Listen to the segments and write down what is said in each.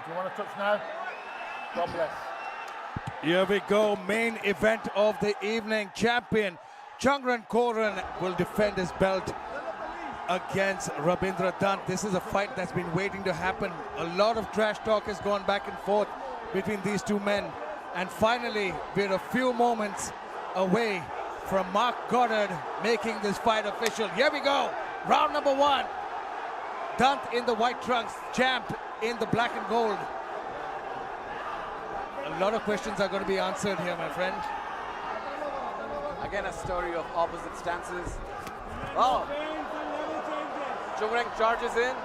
Do you want to touch now? God bless. Here we go, main event of the evening. Champion Changran Koren will defend his belt against Rabindra Dant. This is a fight that's been waiting to happen. A lot of trash talk has gone back and forth between these two men. And finally, we're a few moments away from Mark Goddard making this fight official. Here we go, round number one. Dant in the white trunks, champ in the black and gold. A lot of questions are going to be answered here, my friend. Again, a story of opposite stances. Oh! Chungreng charges in.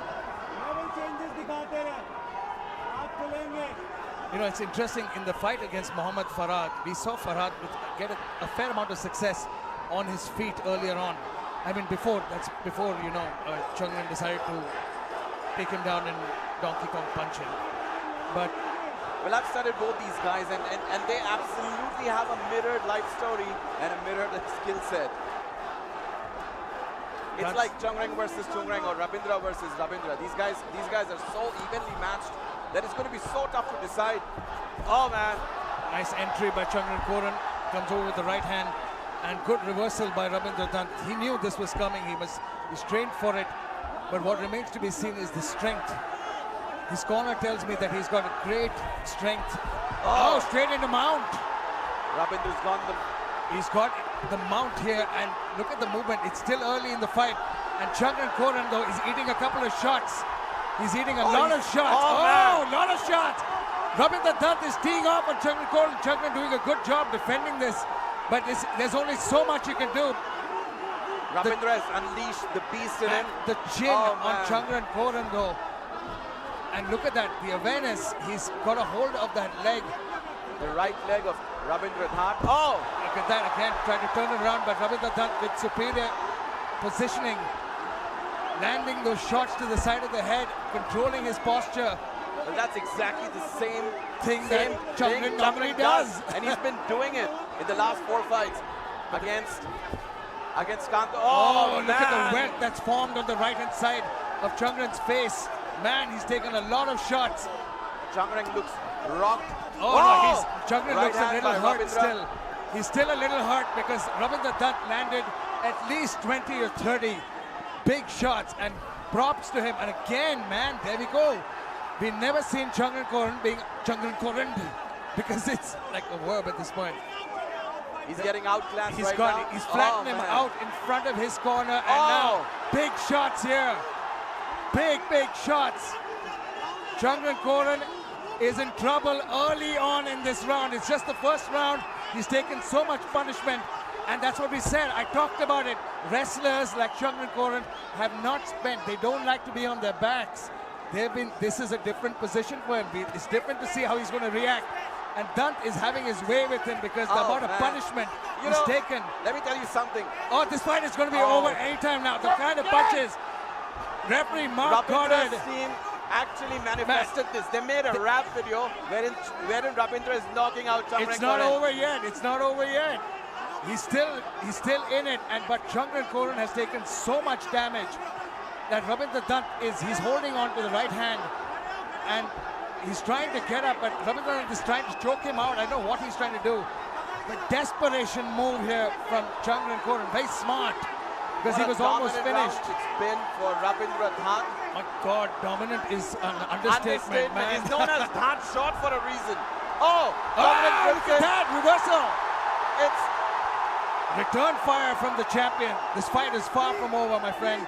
You know, it's interesting, in the fight against Muhammad Farad, we saw Farad get a fair amount of success on his feet earlier on. I mean, before, you know, Changran decided to take him down and Donkey Kong punch him. But well, I've studied both these guys, and they absolutely have a mirrored life story and a mirrored skill set. It's like Chungreng versus Chungreng or Rabindra versus Rabindra. These guys are so evenly matched that it's going to be so tough to decide. Oh man! Nice entry by Changran Koren, comes over with the right hand, and good reversal by Rabindra Dant. He knew this was coming. He's trained for it. But what remains to be seen is the strength. His corner tells me that he's got a great strength. Oh, straight into mount. Rabindra's gone He's got the mount here, and look at the movement. It's still early in the fight. And Changran Koren, though, is eating a couple of shots. He's eating a lot of shots. Oh, a lot of shots. Rabindra Dant is teeing off on Changran Koren. Changran doing a good job defending this. But there's only so much you can do. Rabindra has unleashed the beast in him. The chin on Changran Koren, though. And look at that, the awareness. He's got a hold of that leg. The right leg of Rabindra Dant. Oh! Look at that again, trying to turn it around, but Rabindra Dant with superior positioning, landing those shots to the side of the head, controlling his posture. Well, that's exactly the same thing that Changran normally does. And he's been doing it in the last 4 fights against Kanto. Oh, look at the welt that's formed on the right-hand side of Changran's face. Man, he's taken a lot of shots. Changran looks rocked. Oh, no, Changran looks a little hurt still. He's still a little hurt because Rabindra Dant landed at least 20 or 30 big shots, and props to him. And again, man, there we go. We've never seen Changran Koren being Changran Koren, because it's like a verb at this point. He's getting outclassed He's flattened him out in front of his corner, and now big shots here. Big shots. Changran Koren is in trouble early on in this round. It's just the first round. He's taken so much punishment, and that's what we said. I talked about it. Wrestlers like Changran Koren have not spent. They don't like to be on their backs. This is a different position for him. It's different to see how he's going to react. And Dant is having his way with him because the amount of punishment he's taken. Let me tell you something. Oh, this fight is going to be over anytime now. The kind of punches. Referee Mark Goddard. Team actually manifested this. They made a rap video wherein Rabindra is knocking out Changran Koren. It's not over yet. It's not over yet. He's still in it. But Changran Koren has taken so much damage that Rabindra Dant he's holding on to the right hand, and he's trying to get up, but Rabindra Dant is trying to choke him out. I know what he's trying to do. The desperation move here from Changran Koren, very smart, because he was almost finished. It's been for Rabindra Dant. My God, dominant is an understatement, man. He's known as Dant shot for a reason. Oh, look at that reversal! It's return fire from the champion. This fight is far from over, my friend.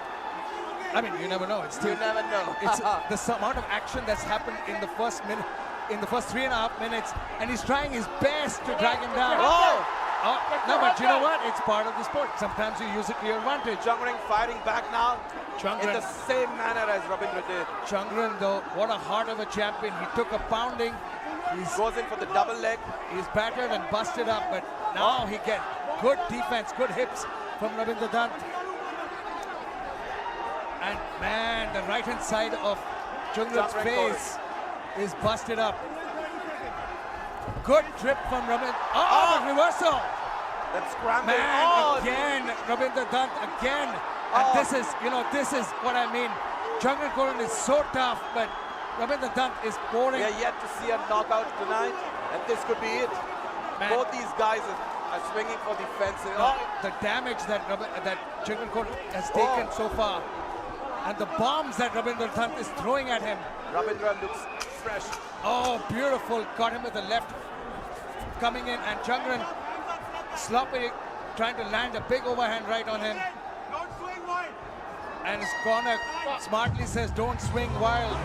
I mean, you never know. You never know. It's the amount of action that's happened in the first minute, in the first 3.5 minutes, and he's trying his best to drag him down. No, but you know what? It's part of the sport. Sometimes you use it to your advantage. Changran fighting back now in the same manner as Rabindra did. Changran, though, what a heart of a champion. He took a pounding. He goes in for the double leg. He's battered and busted up, but now he gets good defense, good hips from Rabindra Dant. And man, the right-hand side of Changran's face is busted up. Good trip from Rabindra. Reversal. That's scrambling. Man, again, Rabindra Dant again. And this is what I mean. Changran Koren is so tough, but Rabindra Dutt is pouring. We are yet to see a knockout tonight, and this could be it. Man. Both these guys are swinging for the fences. No, the damage that Chandran Koran has taken so far, and the bombs that Rabindra Dutt is throwing at him. Rabindra looks fresh. Oh, beautiful. Caught him with the left coming in, and Chandran sloppy trying to land a big overhand right on him. Don't swing wide. And his corner smartly says, don't swing wild.